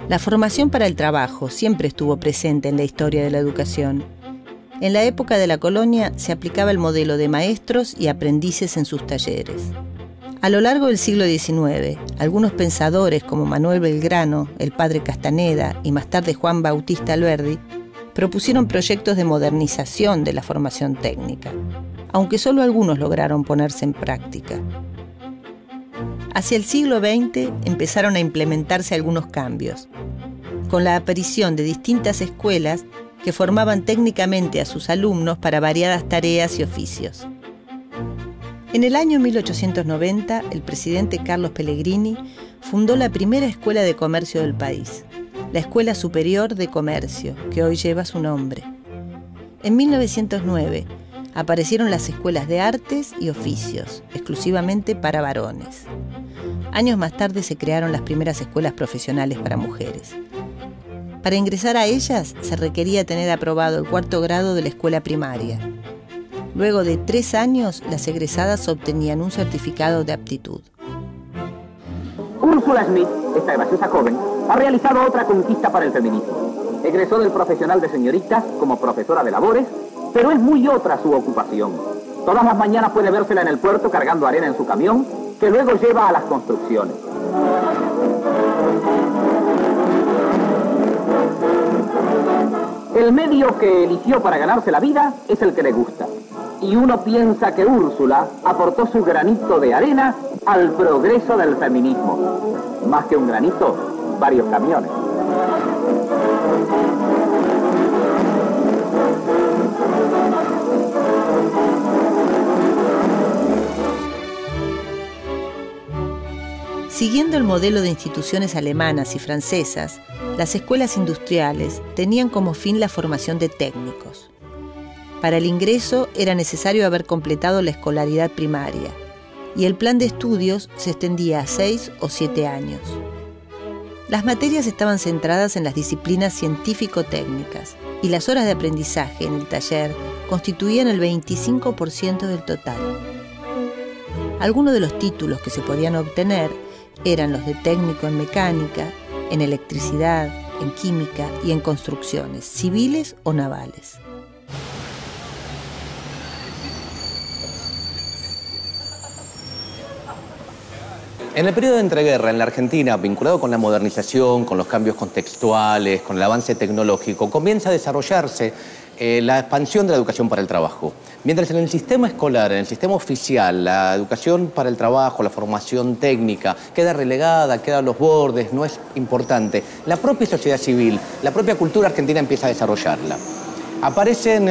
La formación para el trabajo siempre estuvo presente en la historia de la educación. En la época de la colonia se aplicaba el modelo de maestros y aprendices en sus talleres. A lo largo del siglo XIX, algunos pensadores como Manuel Belgrano, el padre Castaneda y más tarde Juan Bautista Alberdi propusieron proyectos de modernización de la formación técnica, aunque solo algunos lograron ponerse en práctica. Hacia el siglo XX empezaron a implementarse algunos cambios, con la aparición de distintas escuelas que formaban técnicamente a sus alumnos para variadas tareas y oficios. En el año 1890, el presidente Carlos Pellegrini fundó la primera escuela de comercio del país, la Escuela Superior de Comercio, que hoy lleva su nombre. En 1909, aparecieron las escuelas de artes y oficios, exclusivamente para varones. Años más tarde se crearon las primeras escuelas profesionales para mujeres. Para ingresar a ellas se requería tener aprobado el 4º grado de la escuela primaria. Luego de 3 años, las egresadas obtenían un certificado de aptitud. Úrsula Smith, esta graciosa joven, ha realizado otra conquista para el feminismo. Egresó del profesional de señorita como profesora de labores, pero es muy otra su ocupación. Todas las mañanas puede vérsela en el puerto cargando arena en su camión, que luego lleva a las construcciones. El medio que eligió para ganarse la vida es el que le gusta. Y uno piensa que Úrsula aportó su granito de arena al progreso del feminismo. Más que un granito, varios camiones. Siguiendo el modelo de instituciones alemanas y francesas, las escuelas industriales tenían como fin la formación de técnicos. Para el ingreso era necesario haber completado la escolaridad primaria, y el plan de estudios se extendía a 6 o 7 años. Las materias estaban centradas en las disciplinas científico-técnicas, y las horas de aprendizaje en el taller constituían el 25% del total. Algunos de los títulos que se podían obtener eran los de técnico en mecánica, en electricidad, en química y en construcciones, civiles o navales. En el periodo de entreguerra en la Argentina, vinculado con la modernización, con los cambios contextuales, con el avance tecnológico, comienza a desarrollarse la expansión de la educación para el trabajo. Mientras en el sistema escolar, en el sistema oficial, la educación para el trabajo, la formación técnica, queda relegada, queda a los bordes, no es importante, la propia sociedad civil, la propia cultura argentina empieza a desarrollarla. Aparecen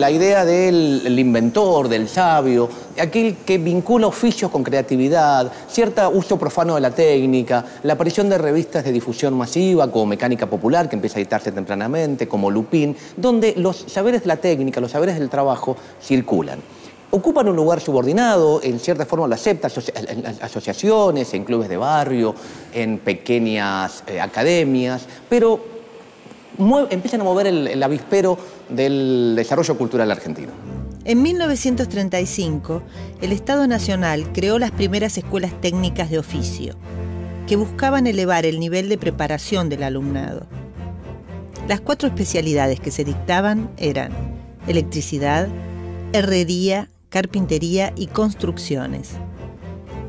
la idea del inventor, del sabio, aquel que vincula oficios con creatividad, cierto uso profano de la técnica, la aparición de revistas de difusión masiva como Mecánica Popular, que empieza a editarse tempranamente, como Lupin, donde los saberes de la técnica, los saberes del trabajo circulan. Ocupan un lugar subordinado, en cierta forma lo aceptan en asociaciones, en clubes de barrio, en pequeñas academias, pero empiezan a mover el avispero del desarrollo cultural argentino. En 1935, el Estado Nacional creó las primeras escuelas técnicas de oficio, que buscaban elevar el nivel de preparación del alumnado. Las 4 especialidades que se dictaban eran electricidad, herrería, carpintería y construcciones.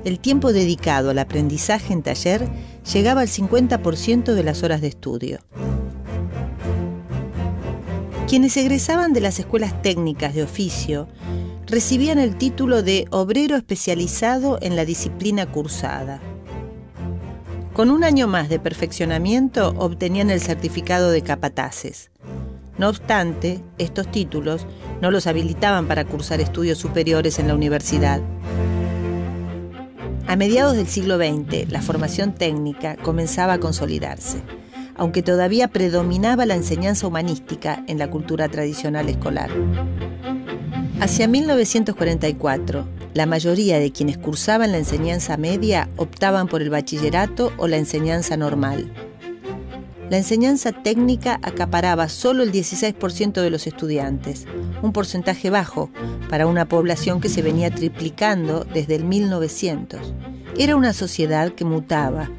El tiempo dedicado al aprendizaje en taller llegaba al 50% de las horas de estudio. Quienes egresaban de las escuelas técnicas de oficio recibían el título de obrero especializado en la disciplina cursada. Con un año más de perfeccionamiento obtenían el certificado de capataces. No obstante, estos títulos no los habilitaban para cursar estudios superiores en la universidad. A mediados del siglo XX, la formación técnica comenzaba a consolidarse, aunque todavía predominaba la enseñanza humanística en la cultura tradicional escolar. Hacia 1944, la mayoría de quienes cursaban la enseñanza media optaban por el bachillerato o la enseñanza normal. La enseñanza técnica acaparaba solo el 16% de los estudiantes, un porcentaje bajo para una población que se venía triplicando desde el 1900. Era una sociedad que mutaba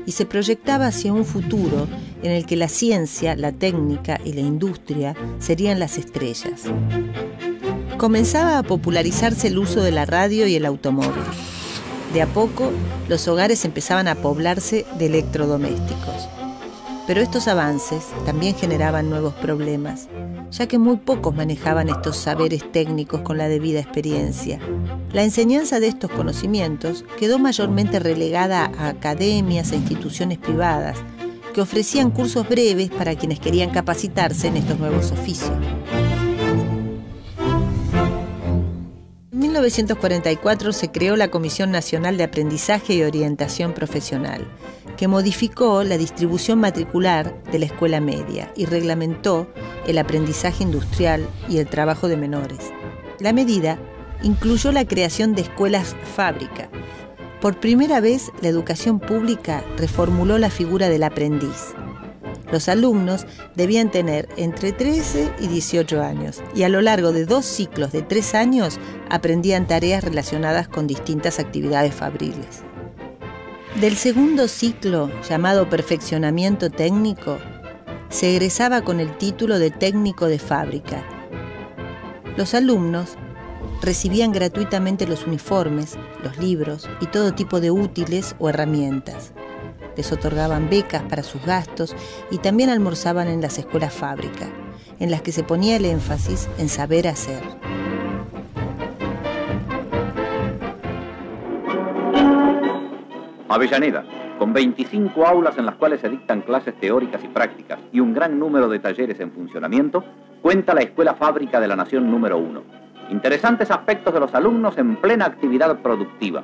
y se proyectaba hacia un futuro en el que la ciencia, la técnica y la industria serían las estrellas. Comenzaba a popularizarse el uso de la radio y el automóvil. De a poco, los hogares empezaban a poblarse de electrodomésticos. Pero estos avances también generaban nuevos problemas, ya que muy pocos manejaban estos saberes técnicos con la debida experiencia. La enseñanza de estos conocimientos quedó mayormente relegada a academias e instituciones privadas, que ofrecían cursos breves para quienes querían capacitarse en estos nuevos oficios. En 1944 se creó la Comisión Nacional de Aprendizaje y Orientación Profesional, que modificó la distribución matricular de la escuela media y reglamentó el aprendizaje industrial y el trabajo de menores. La medida incluyó la creación de escuelas fábrica. Por primera vez, la educación pública reformuló la figura del aprendiz. Los alumnos debían tener entre 13 y 18 años y a lo largo de 2 ciclos de 3 años aprendían tareas relacionadas con distintas actividades fabriles. Del segundo ciclo, llamado perfeccionamiento técnico, se egresaba con el título de técnico de fábrica. Los alumnos recibían gratuitamente los uniformes, los libros y todo tipo de útiles o herramientas. Les otorgaban becas para sus gastos y también almorzaban en las escuelas fábrica, en las que se ponía el énfasis en saber hacer. Avellaneda, con 25 aulas en las cuales se dictan clases teóricas y prácticas y un gran número de talleres en funcionamiento, cuenta la Escuela Fábrica de la Nación número 1. Interesantes aspectos de los alumnos en plena actividad productiva.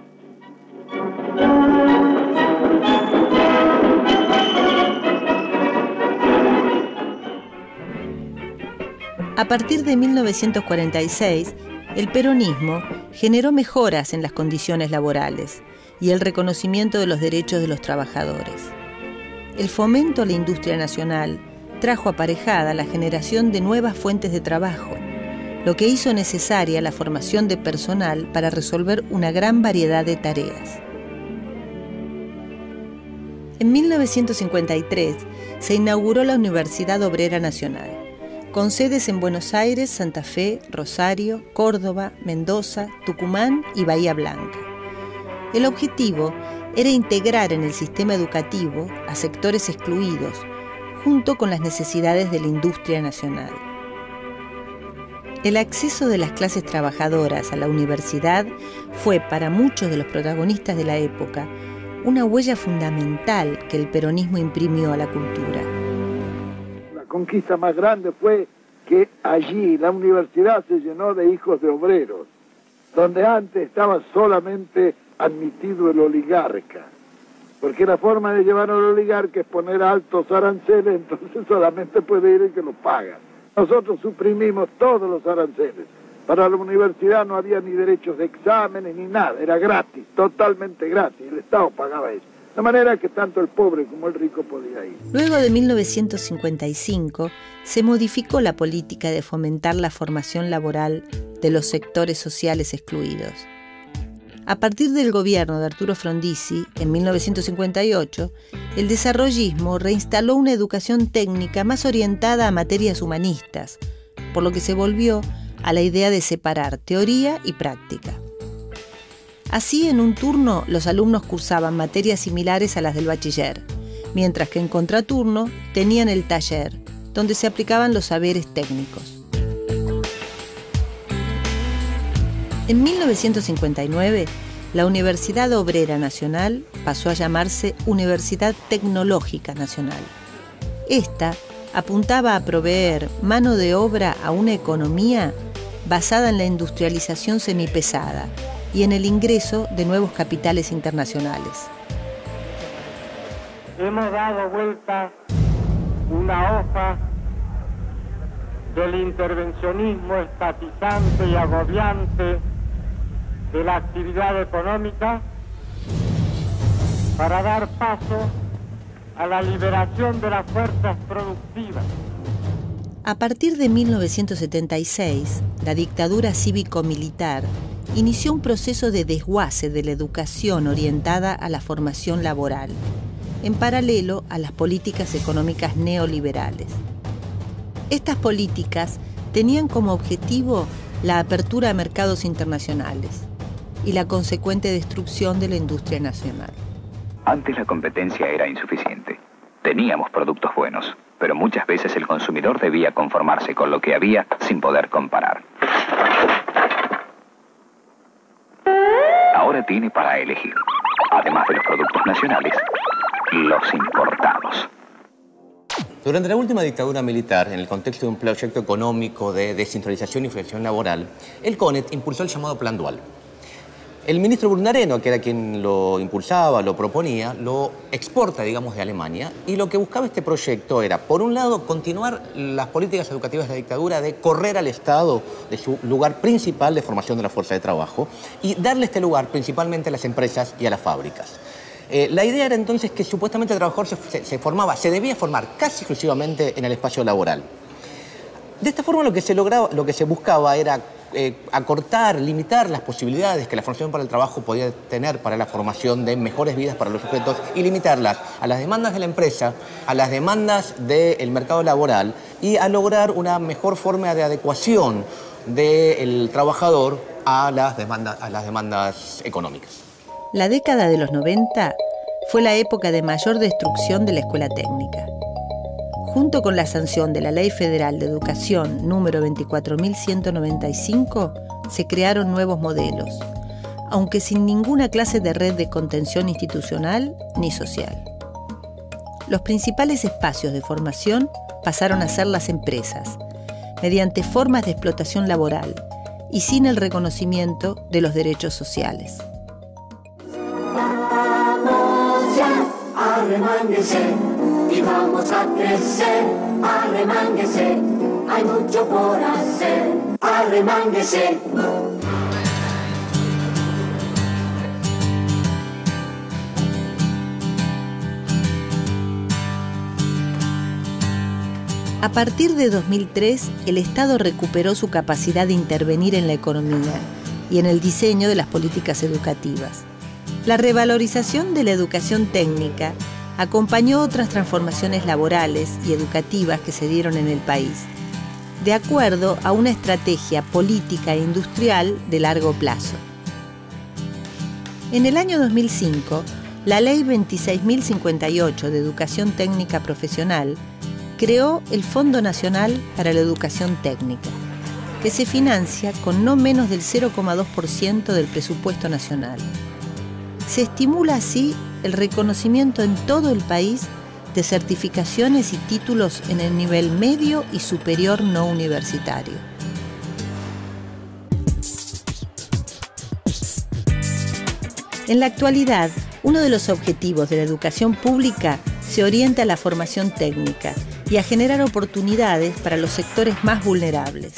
A partir de 1946, el peronismo generó mejoras en las condiciones laborales y el reconocimiento de los derechos de los trabajadores. El fomento a la industria nacional trajo aparejada la generación de nuevas fuentes de trabajo, lo que hizo necesaria la formación de personal para resolver una gran variedad de tareas. En 1953 se inauguró la Universidad Obrera Nacional, con sedes en Buenos Aires, Santa Fe, Rosario, Córdoba, Mendoza, Tucumán y Bahía Blanca. El objetivo era integrar en el sistema educativo a sectores excluidos, junto con las necesidades de la industria nacional. El acceso de las clases trabajadoras a la universidad fue, para muchos de los protagonistas de la época, una huella fundamental que el peronismo imprimió a la cultura. La conquista más grande fue que allí la universidad se llenó de hijos de obreros, donde antes estaba solamente admitido el oligarca, porque la forma de llevar al oligarca es poner altos aranceles, entonces solamente puede ir el que lo paga. Nosotros suprimimos todos los aranceles. Para la universidad no había ni derechos de exámenes ni nada, era gratis, totalmente gratis, el Estado pagaba eso. De manera que tanto el pobre como el rico podía ir. Luego de 1955 se modificó la política de fomentar la formación laboral de los sectores sociales excluidos. A partir del gobierno de Arturo Frondizi, en 1958, el desarrollismo reinstaló una educación técnica más orientada a materias humanistas, por lo que se volvió a la idea de separar teoría y práctica. Así, en un turno, los alumnos cursaban materias similares a las del bachiller, mientras que en contraturno tenían el taller, donde se aplicaban los saberes técnicos. En 1959, la Universidad Obrera Nacional pasó a llamarse Universidad Tecnológica Nacional. Esta apuntaba a proveer mano de obra a una economía basada en la industrialización semipesada y en el ingreso de nuevos capitales internacionales. Hemos dado vuelta una hoja del intervencionismo estatizante y agobiante de la actividad económica para dar paso a la liberación de las fuerzas productivas. A partir de 1976, la dictadura cívico-militar inició un proceso de desguace de la educación orientada a la formación laboral. en paralelo a las políticas económicas neoliberales. Estas políticas tenían como objetivo la apertura a mercados internacionales y la consecuente destrucción de la industria nacional. Antes la competencia era insuficiente. Teníamos productos buenos, pero muchas veces el consumidor debía conformarse con lo que había sin poder comparar. Ahora tiene para elegir, además de los productos nacionales, los importados. Durante la última dictadura militar, en el contexto de un proyecto económico de descentralización y flexión laboral, el CONET impulsó el llamado Plan Dual. El ministro Brunareno, que era quien lo impulsaba, lo proponía, lo exporta, digamos, de Alemania, y lo que buscaba este proyecto era, por un lado, continuar las políticas educativas de la dictadura de correr al Estado de su lugar principal de formación de la fuerza de trabajo y darle este lugar principalmente a las empresas y a las fábricas. La idea era entonces que supuestamente el trabajador se debía formar casi exclusivamente en el espacio laboral. De esta forma lo que se buscaba era acortar, limitar las posibilidades que la formación para el trabajo podía tener para la formación de mejores vidas para los sujetos y limitarlas a las demandas de la empresa, a las demandas del mercado laboral y a lograr una mejor forma de adecuación del trabajador a las demandas económicas. La década de los 90 fue la época de mayor destrucción de la escuela técnica. Junto con la sanción de la Ley Federal de Educación número 24.195, se crearon nuevos modelos, aunque sin ninguna clase de red de contención institucional ni social. Los principales espacios de formación pasaron a ser las empresas, mediante formas de explotación laboral y sin el reconocimiento de los derechos sociales. Arremánguese y vamos a crecer, arremánguese, hay mucho por hacer, arremánguese. A partir de 2003, el Estado recuperó su capacidad de intervenir en la economía y en el diseño de las políticas educativas. La revalorización de la educación técnica acompañó otras transformaciones laborales y educativas que se dieron en el país, de acuerdo a una estrategia política e industrial de largo plazo. En el año 2005, la Ley 26.058 de Educación Técnica Profesional creó el Fondo Nacional para la Educación Técnica, que se financia con no menos del 0,2% del presupuesto nacional. Se estimula así el reconocimiento en todo el país de certificaciones y títulos en el nivel medio y superior no universitario. En la actualidad, uno de los objetivos de la educación pública se orienta a la formación técnica y a generar oportunidades para los sectores más vulnerables.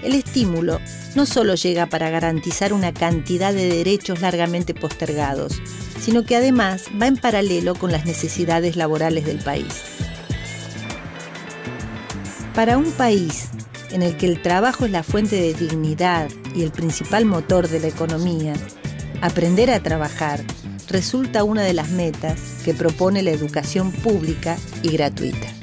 El estímulo no solo llega para garantizar una cantidad de derechos largamente postergados, sino que además va en paralelo con las necesidades laborales del país. Para un país en el que el trabajo es la fuente de dignidad y el principal motor de la economía, aprender a trabajar resulta una de las metas que propone la educación pública y gratuita.